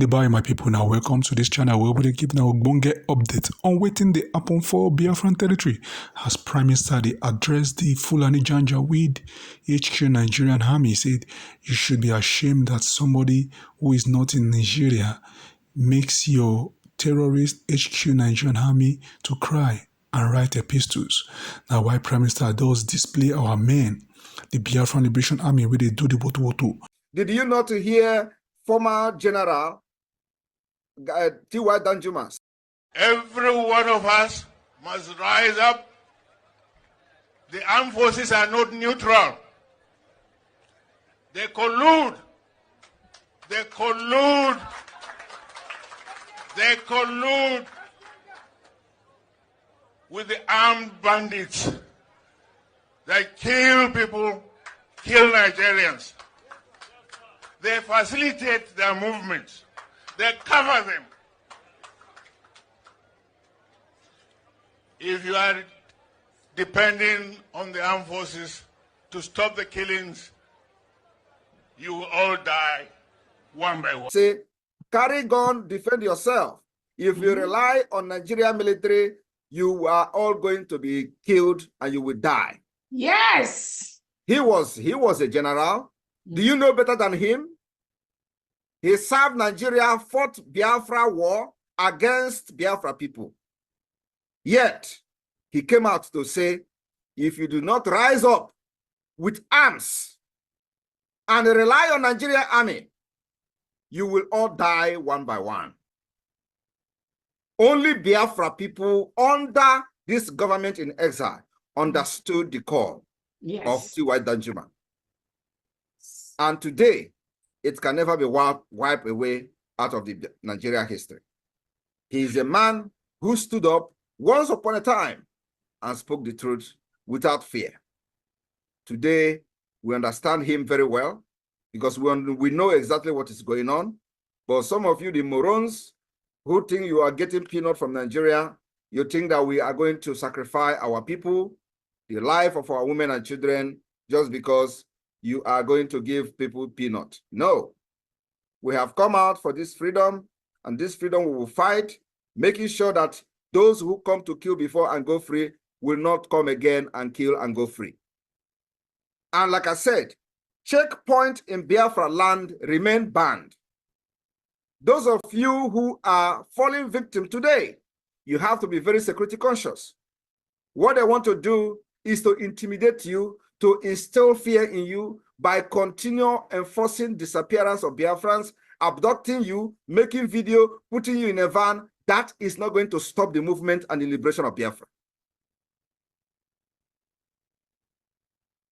Goodbye, my people. Now, welcome to this channel where we give now bonge update on waiting the happen for Biafran territory. As Prime Minister they addressed the Fulani Janjaweed HQ Nigerian Army, said you should be ashamed that somebody who is not in Nigeria makes your terrorist HQ Nigerian Army to cry and write epistles. Now, why Prime Minister does display our men, the Biafran Liberation Army, where they do the woto. Did you not hear former General T.Y. Danjuma? Every one of us must rise up. The armed forces are not neutral. They collude. They collude. They collude with the armed bandits. They kill people, kill Nigerians. They facilitate their movements. They cover them. If you are depending on the armed forces to stop the killings, you will all die one by one. Say, carry gun, defend yourself. If you rely on Nigerian military, you are all going to be killed and you will die. Yes. He was a general. Do you know better than him? He served Nigeria, fought Biafra war against Biafra people. Yet, he came out to say, if you do not rise up with arms and rely on Nigerian army, you will all die one by one. Only Biafra people under this government in exile understood the call of T.Y. Danjuma. And today, it can never be wiped away out of the Nigeria history. He is a man who stood up once upon a time and spoke the truth without fear. Today, we understand him very well because we know exactly what is going on. But some of you, the morons, who think you are getting peanut from Nigeria, you think that we are going to sacrifice our people, the life of our women and children, just because you are going to give people peanut. No. We have come out for this freedom, and this freedom we will fight, making sure that those who come to kill before and go free will not come again and kill and go free. And like I said, checkpoint in Biafra land remain banned. Those of you who are falling victim today, you have to be very security conscious. What they want to do is to intimidate you, to instill fear in you by continual enforcing disappearance of Biafrans, abducting you, making video, putting you in a van. That is not going to stop the movement and the liberation of Biafra.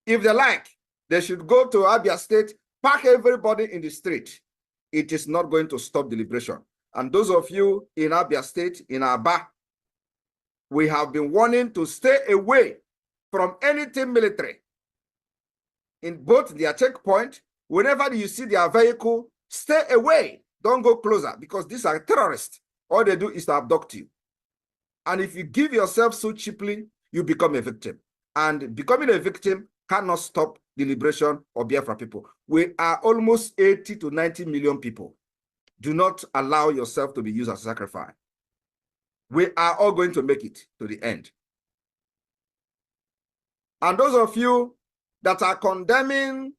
If they like, they should go to Abia State, pack everybody in the street. It is not going to stop the liberation. And those of you in Abia State, in Aba, we have been warning to stay away from anything military. In both their checkpoint, whenever you see their vehicle, stay away. Don't go closer because these are terrorists. All they do is to abduct you. And if you give yourself so cheaply, you become a victim. And becoming a victim cannot stop the liberation of Biafra people. We are almost 80 to 90 million people. Do not allow yourself to be used as a sacrifice. We are all going to make it to the end. And those of you that are condemning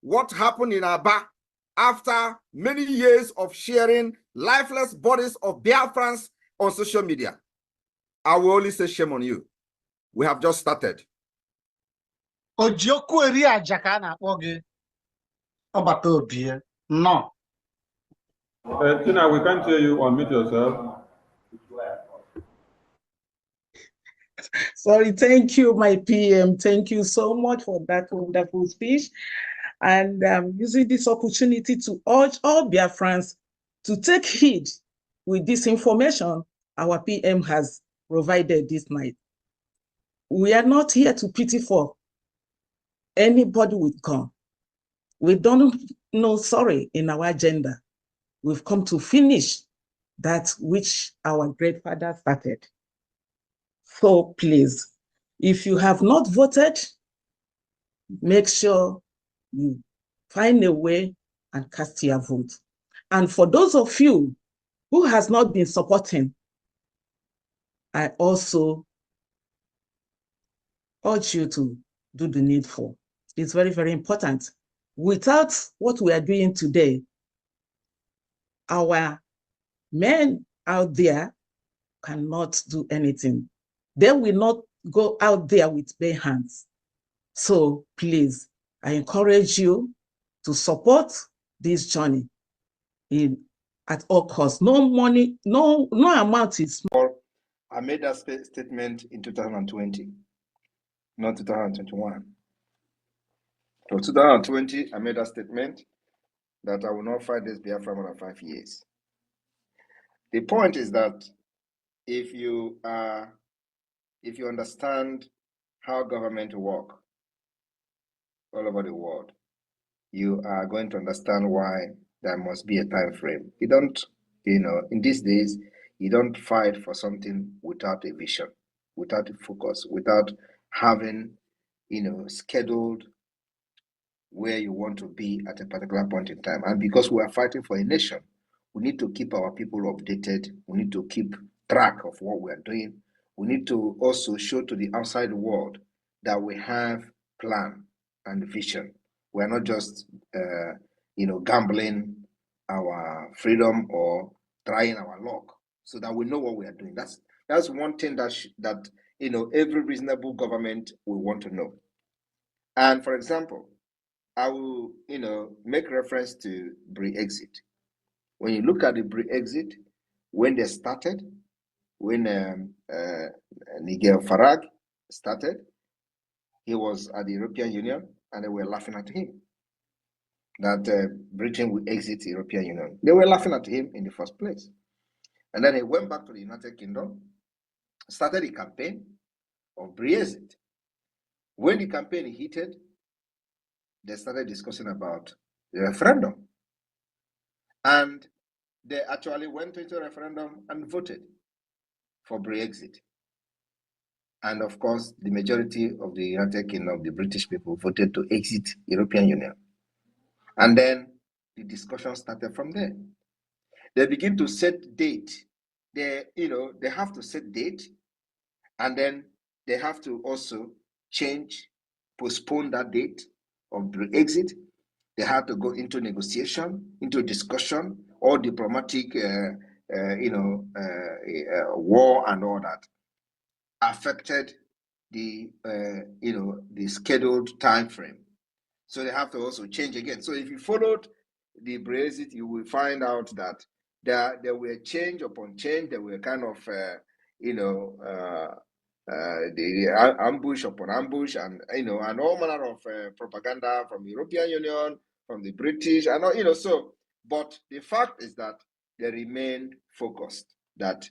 what happened in Aba after many years of sharing lifeless bodies of Biafrans on social media, I will only say shame on you. We have just started. No. Tina, we can't hear you. Unmute yourself. Sorry, thank you, my PM. Thank you so much for that wonderful speech. And using this opportunity to urge all Biafrans to take heed with this information our PM has provided this night. We are not here to pity for anybody with gun. We don't know sorry in our agenda. We've come to finish that which our great father started. So please, if you have not voted, make sure you find a way and cast your vote. And for those of you who has not been supporting, I also urge you to do the needful. It's very, very important. Without what we are doing today, our men out there cannot do anything. They will not go out there with bare hands. So please, I encourage you to support this journey at all costs. No money, no amount is small. I made that statement in 2020, not 2021. So 2020, I made that statement that I will not fight this Biafra more than 5 years. The point is that if you understand how government work all over the world, you are going to understand why there must be a time frame. You don't, in these days, you don't fight for something without a vision, without a focus, without having, scheduled where you want to be at a particular point in time. And because we are fighting for a nation, we need to keep our people updated. We need to keep track of what we are doing. We need to also show to the outside world that we have plan and vision. We are not just, gambling our freedom or trying our luck, so that we know what we are doing. That's one thing that every reasonable government will want to know. And for example, I will, make reference to Brexit. When you look at the Brexit, when they started, when Nigel Farage started, he was at the European Union, and they were laughing at him that Britain would exit the European Union. They were laughing at him in the first place. And then he went back to the United Kingdom, started a campaign of Brexit. When the campaign heated, they started discussing about the referendum. And they actually went into a referendum and voted for Brexit. And of course, the majority of the United Kingdom, the British people, voted to exit European Union. And then the discussion started from there. They begin to set date. They have to set date, and then they have to also postpone that date of Brexit. They had to go into negotiation, into discussion, or diplomatic, war and all that affected the scheduled time frame. So they have to also change again. So if you followed the Brexit, you will find out that there were change upon change. There were kind of, the ambush upon ambush, and and all manner of propaganda from the European Union, from the British, and so. But the fact is that they remained focused. That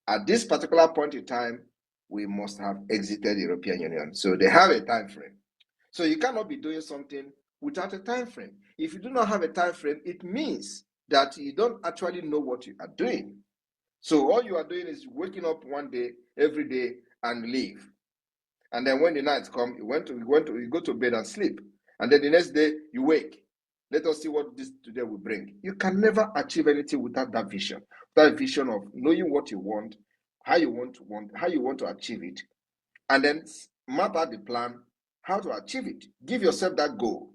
at this particular point in time, we must have exited the European Union. So they have a time frame. So you cannot be doing something without a time frame. If you do not have a time frame, it means that you don't actually know what you are doing. So all you are doing is waking up one day, every day, and leave. And then when the night comes, you go to bed and sleep. And then the next day you wake. Let us see what this today will bring. You can never achieve anything without that vision. That vision of knowing what you want, how you want to achieve it, and then map out the plan, how to achieve it. Give yourself that goal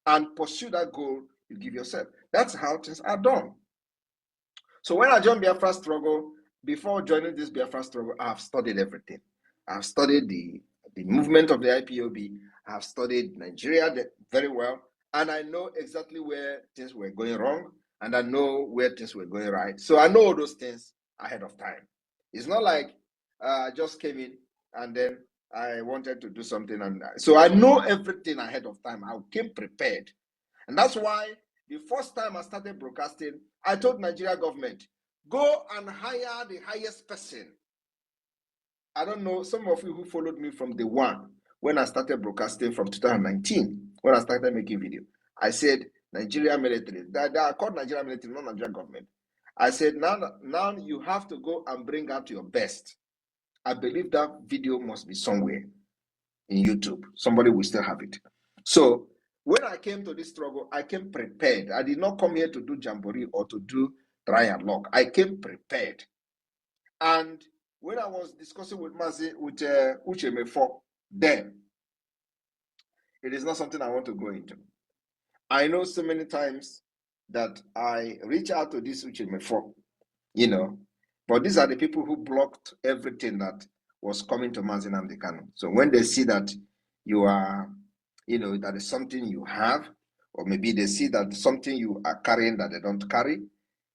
and pursue that goal you give yourself. That's how things are done. So when I joined Biafra struggle, before joining this Biafra struggle, I have studied everything. I have studied the movement of the IPOB. I have studied Nigeria very well. And I know exactly where things were going wrong. And I know where things were going right. So I know all those things ahead of time. It's not like I just came in and then I wanted to do something. And so I know everything ahead of time. I came prepared. And that's why the first time I started broadcasting, I told Nigeria government, go and hire the highest person. I don't know, some of you who followed me from the one, when I started broadcasting from 2019, when I started making video, I said, Nigeria military, they are called Nigeria military, not Nigeria government. I said, now you have to go and bring out your best. I believe that video must be somewhere in YouTube. Somebody will still have it. So when I came to this struggle, I came prepared. I did not come here to do jamboree or to do try and lock. I came prepared. And when I was discussing with Mazi, with Uchemefo, then it is not something I want to go into. I know so many times that I reach out to this Uchemefo, you know, but these are the people who blocked everything that was coming to Mazi Nnamdi Kanu. So when they see that you are, you know, that is something you have, or maybe they see that something you are carrying that they don't carry,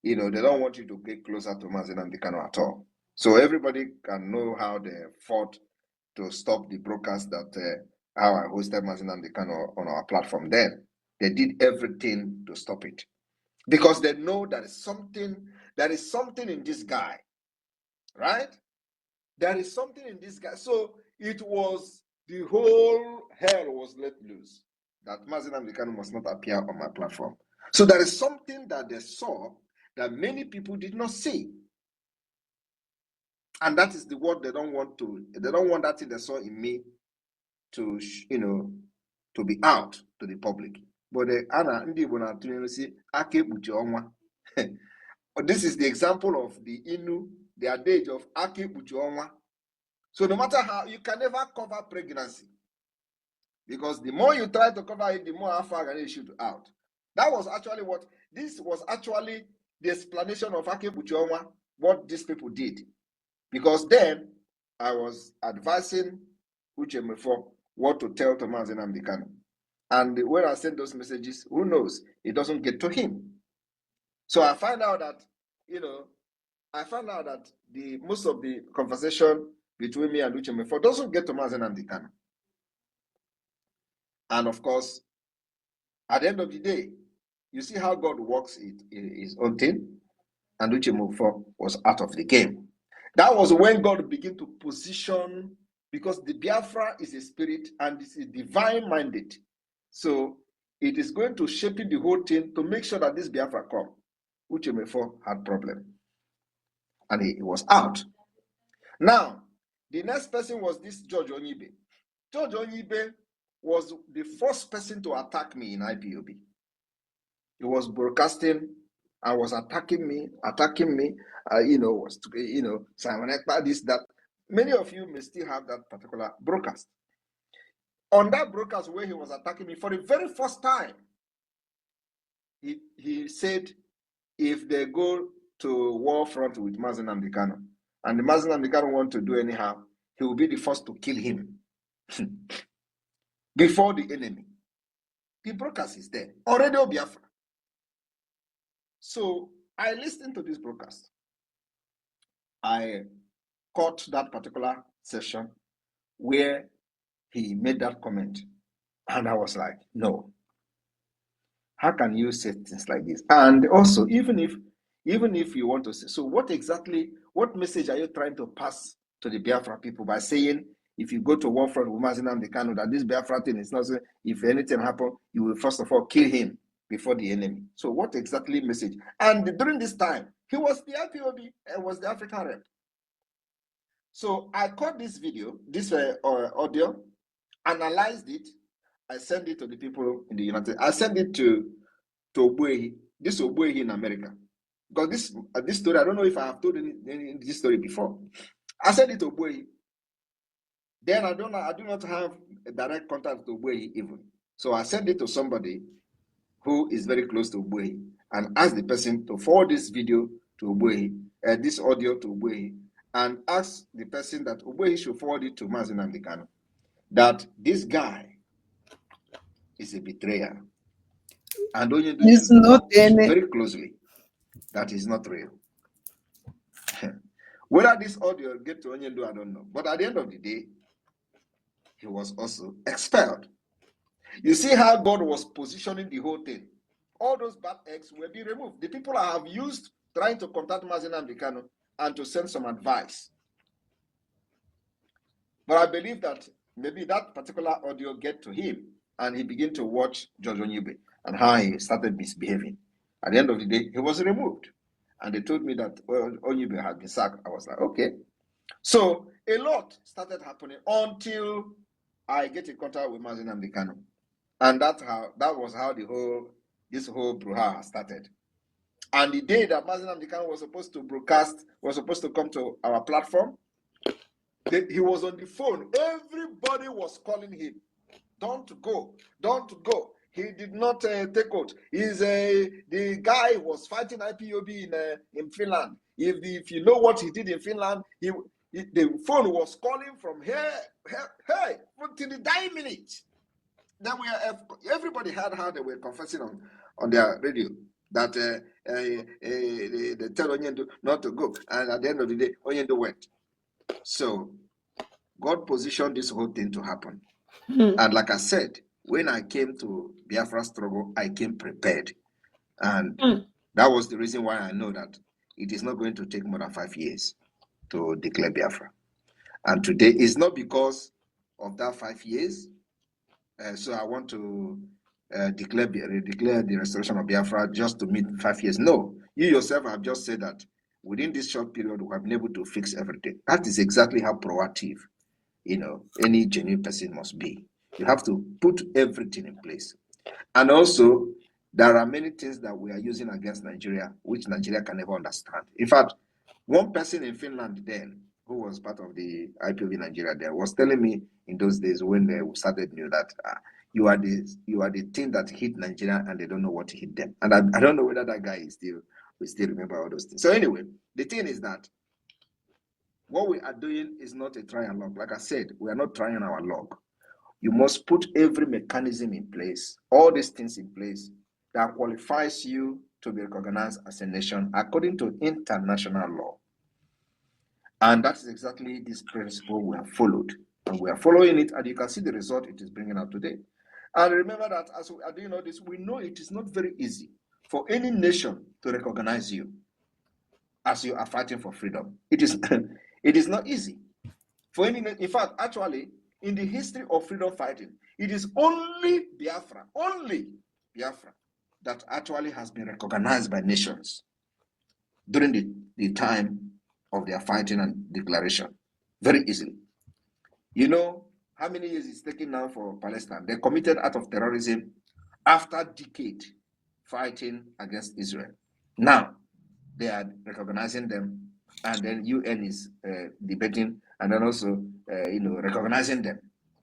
you know, they don't want you to get closer to Mazi Nnamdi Kanu at all. So everybody can know how they fought to stop the broadcast that how I hosted Mazi Nnamdi Kanu on our platform then. They did everything to stop it because they know there is something in this guy, right? There is something in this guy. So it was the whole hell was let loose that Mazi Nnamdi Kanu must not appear on my platform. So there is something that they saw that many people did not see. And that is the word they don't want that thing they saw in me to, you know, to be out to the public. But this is the example of the Innu, the adage of Aki Bujonwa. So no matter how, you can never cover pregnancy. Because the more you try to cover it, the more Alpha can shoot out. That was actually the explanation of Aki Bujonwa, what these people did. Because then I was advising Uchemefo what to tell to Mazi Nnamdi Kanu. And when I send those messages, who knows? It doesn't get to him. So I find out that, you know, the most of the conversation between me and Uchemefo doesn't get to Mazi Nnamdi Kanu. And of course, at the end of the day, you see how God works his own thing, and Uchemefo was out of the game. That was when God began to position, because the Biafra is a spirit and it's a divine mandate. So it is going to shape the whole thing to make sure that this Biafra come. Uchemefo had problem. And he was out. Now, the next person was this George Onyibe. George Onyibe was the first person to attack me in IPOB. He was broadcasting and was attacking me, you know, Simon Ekpa, this, that. Many of you may still have that particular broadcast. On that broadcast where he was attacking me, for the very first time, he said, if they go to war front with Mazi Nnamdi Kanu, and the Mazi Nnamdi Kanu want to do anyhow, he will be the first to kill him before the enemy. The broadcast is there on Radio Biafra. So I listened to this broadcast. I caught that particular session where he made that comment, and I was like, no. How can you say things like this? And also, even if you want to say, so what message are you trying to pass to the Biafra people by saying, if you go to war front with Mazi Nnamdi Kanu, that this Biafra thing is not, if anything happens, you will first of all kill him before the enemy. So what exactly message? And during this time, he was the IPOB and was the African rep. So I caught this video, this audio, analyzed it. I sent it to the people in the United States. I sent it to Ogbuehi, this Ogbuehi in America. Because this story, I don't know if I have told this story before. I sent it to Ogbuehi. Then I do not have a direct contact to Ogbuehi even. So I sent it to somebody who is very close to Ogbuehi and asked the person to forward this video to Ogbuehi, this audio to Ogbuehi, and asked the person that Ogbuehi should forward it to Mazi Nnamdi Kanu, that this guy is a betrayer. And Onyedu should watch very closely that is not real. Whether this audio get to Onyedu, I don't know. But at the end of the day, he was also expelled. You see how God was positioning the whole thing. All those bad eggs will be removed. The people I have used trying to contact Mazi Nnamdi Kanu and to send some advice. But I believe that maybe that particular audio get to him and he began to watch George Onyibe and how he started misbehaving. At the end of the day, he was removed. And they told me that Onyibe had been sacked. I was like, okay. So a lot started happening until I get in contact with Mazi Nnamdi Kanu. And that was how this whole brouhaha started. And the day that Mazi Nnamdi Kanu was supposed to broadcast, was supposed to come to our platform, he was on the phone. Everybody was calling him. Don't go. Don't go. He did not take out. The guy was fighting IPOB in Finland. If you know what he did in Finland, the phone was calling from here, hey, until the dying minute. Then everybody heard how they were confessing on their radio that they tell Onyendo not to go, and at the end of the day, Onyendo went. So God positioned this whole thing to happen. And like I said, when I came to Biafra struggle, I came prepared. And that was the reason why I know that it is not going to take more than 5 years to declare Biafra. And today is not because of that 5 years. So I want to declare the restoration of Biafra just to meet 5 years. No, you yourself have just said that within this short period, we have been able to fix everything. That is exactly how proactive, any genuine person must be. You have to put everything in place. And also, there are many things that we are using against Nigeria, which Nigeria can never understand. In fact, one person in Finland then, who was part of the IPOB Nigeria there, was telling me in those days when they started new that you are the thing that hit Nigeria and they don't know what hit them. And I don't know whether that guy will still remember all those things. So anyway, the thing is that what we are doing is not a try and log. Like I said, we are not trying our log. You must put every mechanism in place, all these things in place that qualifies you to be recognized as a nation according to international law. And that is exactly this principle we have followed. And we are following it, and you can see the result it is bringing out today. And remember that as we are doing all this, we know it is not very easy for any nation to recognize you as you are fighting for freedom. It is not easy. In fact, actually, in the history of freedom fighting, it is only Biafra, that actually has been recognized by nations during the time of their fighting and declaration, very easily. You know how many years it's taken now for Palestine? They committed act of terrorism after decade fighting against Israel. Now, they are recognizing them, and then UN is debating and then also recognizing them.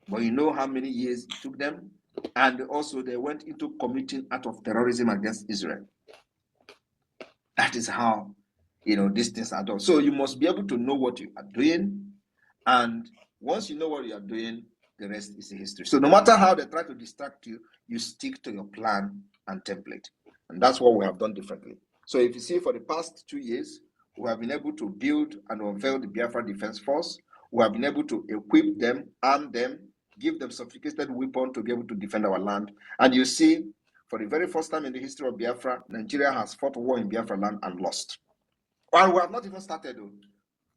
But you know how many years it took them? And also they went into committing act of terrorism against Israel. That is how these things are done. So you must be able to know what you are doing, and once you know what you are doing, the rest is history. So no matter how they try to distract you, you stick to your plan and template. And that's what we have done differently. So if you see, for the past 2 years, we have been able to build and unveil the Biafra Defense Force. We have been able to equip them, arm them, give them sophisticated weapons to be able to defend our land. And you see, for the very first time in the history of Biafra, Nigeria has fought a war in Biafra land and lost. And we have not even started, though.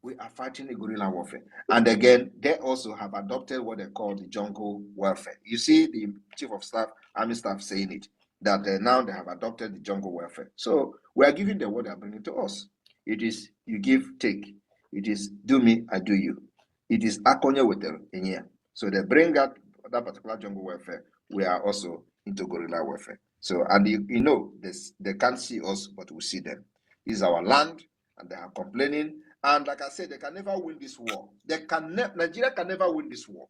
We are fighting a guerrilla warfare. And again, they also have adopted what they call the jungle warfare. You see the Chief of Staff, Army Staff saying it, that now they have adopted the jungle warfare. So we are giving them what they are bringing to us. It is you give, take. It is do me, I do you. It is akonye wetel in here. So they bring out that particular jungle warfare. We are also into guerrilla warfare. So, and they can't see us, but we see them. This is our land, and they are complaining. And like I said, they can never win this war. Nigeria can never win this war.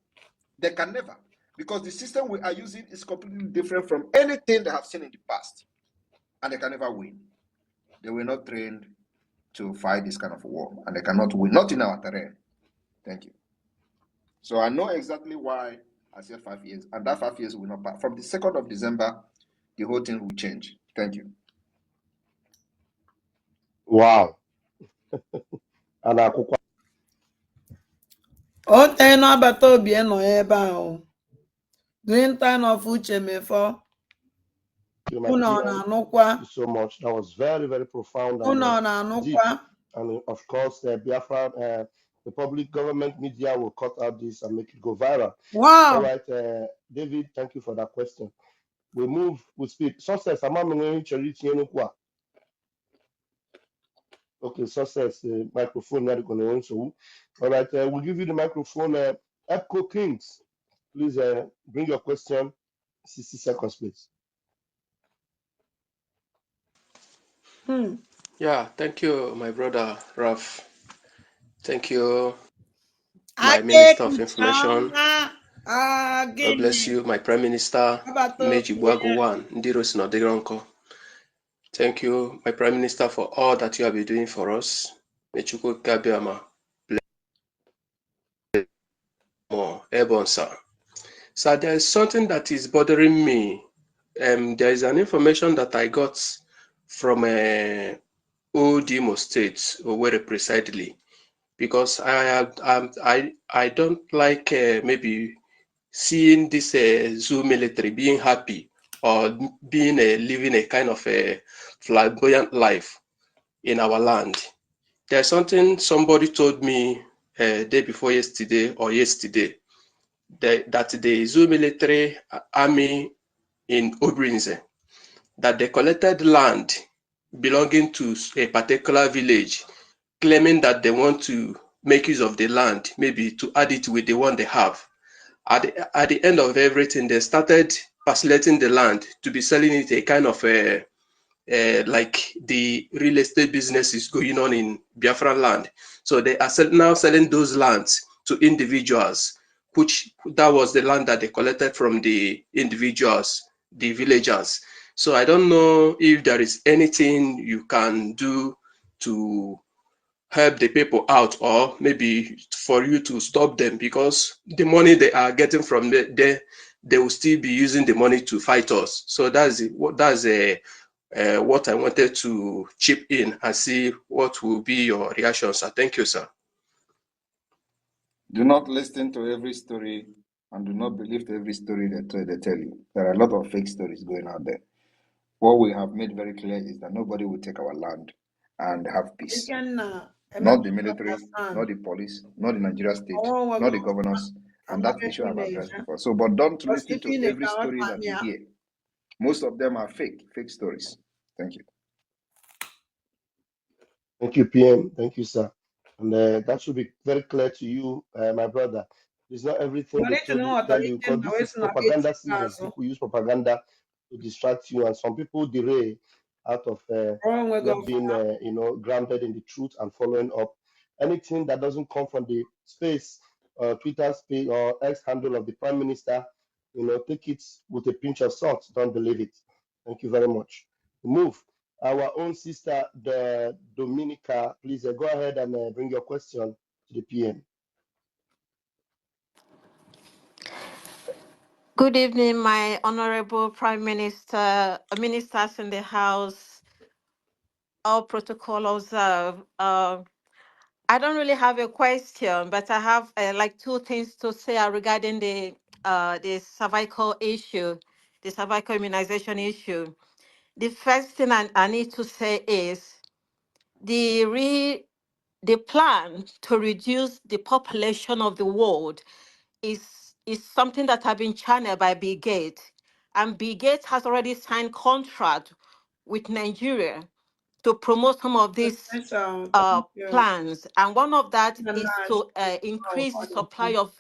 They can never. Because the system we are using is completely different from anything they have seen in the past. And they can never win. They were not trained to fight this kind of war. And they cannot win. Not in our terrain. Thank you. So I know exactly why I said 5 years. And that 5 years will not pass. From the 2nd of December, the whole thing will change. Thank you. Wow. Ote no agbata obi nọ ebe ahụ. Clinton of Uche Mefo. Thank you so much. That was very, very profound and deep. And of course, Biafra, the public government media will cut out this and make it go viral. Wow. All right, David, thank you for that question. We move with speed. Success, okay, Success, microphone, not going to answer. All right, we'll give you the microphone. Epco Kings, please bring your question 60 seconds, please. Yeah, thank you, my brother Ralph. Thank you, my Minister of Information. God bless you, my Prime Minister, Meji Bwagowan, Ndiro Sinodironko. Thank you, my Prime Minister, for all that you have been doing for us. Mechuko Kabiama. More airborne, sir. So there is something that is bothering me. There is an information that I got from Old Imo State, Owerri precisely, because I don't like maybe seeing this zoo military being happy or being living a kind of a flamboyant life in our land. There's something somebody told me day before yesterday or yesterday, that the zoo military army in Obrinze, that they collected land belonging to a particular village, claiming that they want to make use of the land, maybe to add it with the one they have. At the end of everything, they started parcellating the land to be selling it a kind of like the real estate business is going on in Biafra land. So they are now selling those lands to individuals, which that was the land that they collected from the individuals, the villagers. So I don't know if there is anything you can do to help the people out, or maybe for you to stop them, because the money they are getting from there, they will still be using the money to fight us. So that's what I wanted to chip in and see what will be your reaction, sir. Thank you, sir. Do not listen to every story and do not believe every story they tell you. There are a lot of fake stories going out there. What we have made very clear is that nobody will take our land and have peace. Not the military, not the police, not the Nigeria state, not the governors. And that issue I've addressed before. So, but don't listen to every story that you hear. Most of them are fake stories. Thank you. Thank you, PM. Thank you, sir. And that should be very clear to you, my brother. It's not everything they tell you, because this is propaganda season. People use propaganda to distract you, and some people derail out of not being, grounded in the truth and following up. Anything that doesn't come from the space, Twitter space or X handle of the Prime Minister, take it with a pinch of salt. Don't believe it. Thank you very much. Move. Our own sister, the Dominica, please go ahead and bring your question to the PM. Good evening, my honorable Prime Minister, ministers in the House, all protocol observed. I don't really have a question, but I have like two things to say regarding the cervical issue, the cervical immunization issue. The first thing I need to say is the plan to reduce the population of the world is something that has been channeled by Bill Gates. And Bill Gates has already signed contract with Nigeria to promote some of these plans. And one of that is to increase the supply of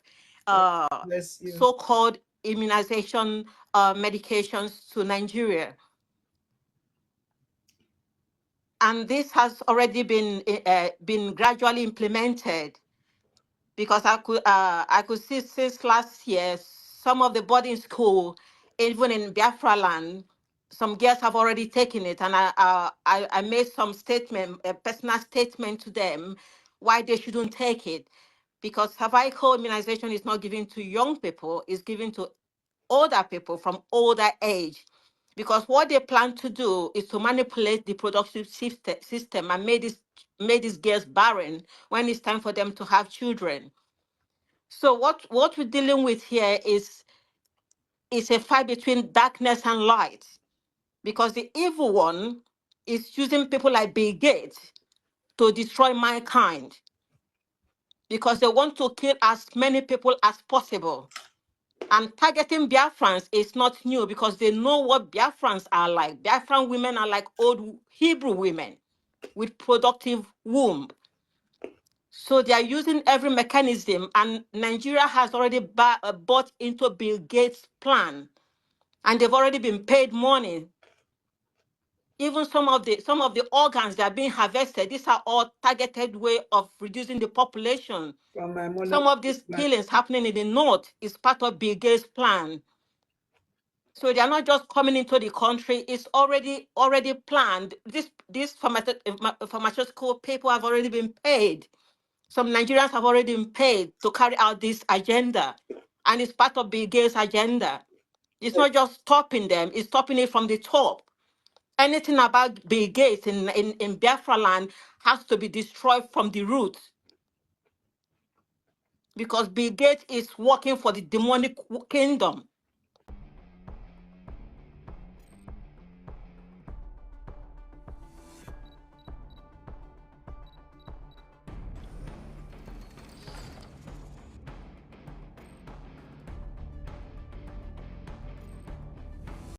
so-called immunization medications to Nigeria. And this has already been gradually implemented, because I could see since last year some of the boarding school, even in Biafra land, some girls have already taken it, and I made some statement, a personal statement to them why they shouldn't take it, because cervical immunization is not given to young people; it's given to older people from older age. Because what they plan to do is to manipulate the productive system and make these girls barren when it's time for them to have children. So what we're dealing with here is a fight between darkness and light, because the evil one is using people like Bill Gates to destroy mankind, because they want to kill as many people as possible. And targeting Biafrans is not new, because they know what Biafrans are like. Biafran women are like old Hebrew women with productive womb. So they are using every mechanism, and Nigeria has already bought into Bill Gates' plan and they've already been paid money. Even some of the organs that are being harvested, these are all targeted way of reducing the population. Some of these killings happening in the north is part of Bill Gates' plan. So they are not just coming into the country, it's already planned. These pharmaceutical people have already been paid. Some Nigerians have already been paid to carry out this agenda. And it's part of Bill Gates' agenda. It's not just stopping them, it's stopping it from the top. Anything about Bill Gates in Biafra land has to be destroyed from the root. Because Bill Gates is working for the demonic kingdom.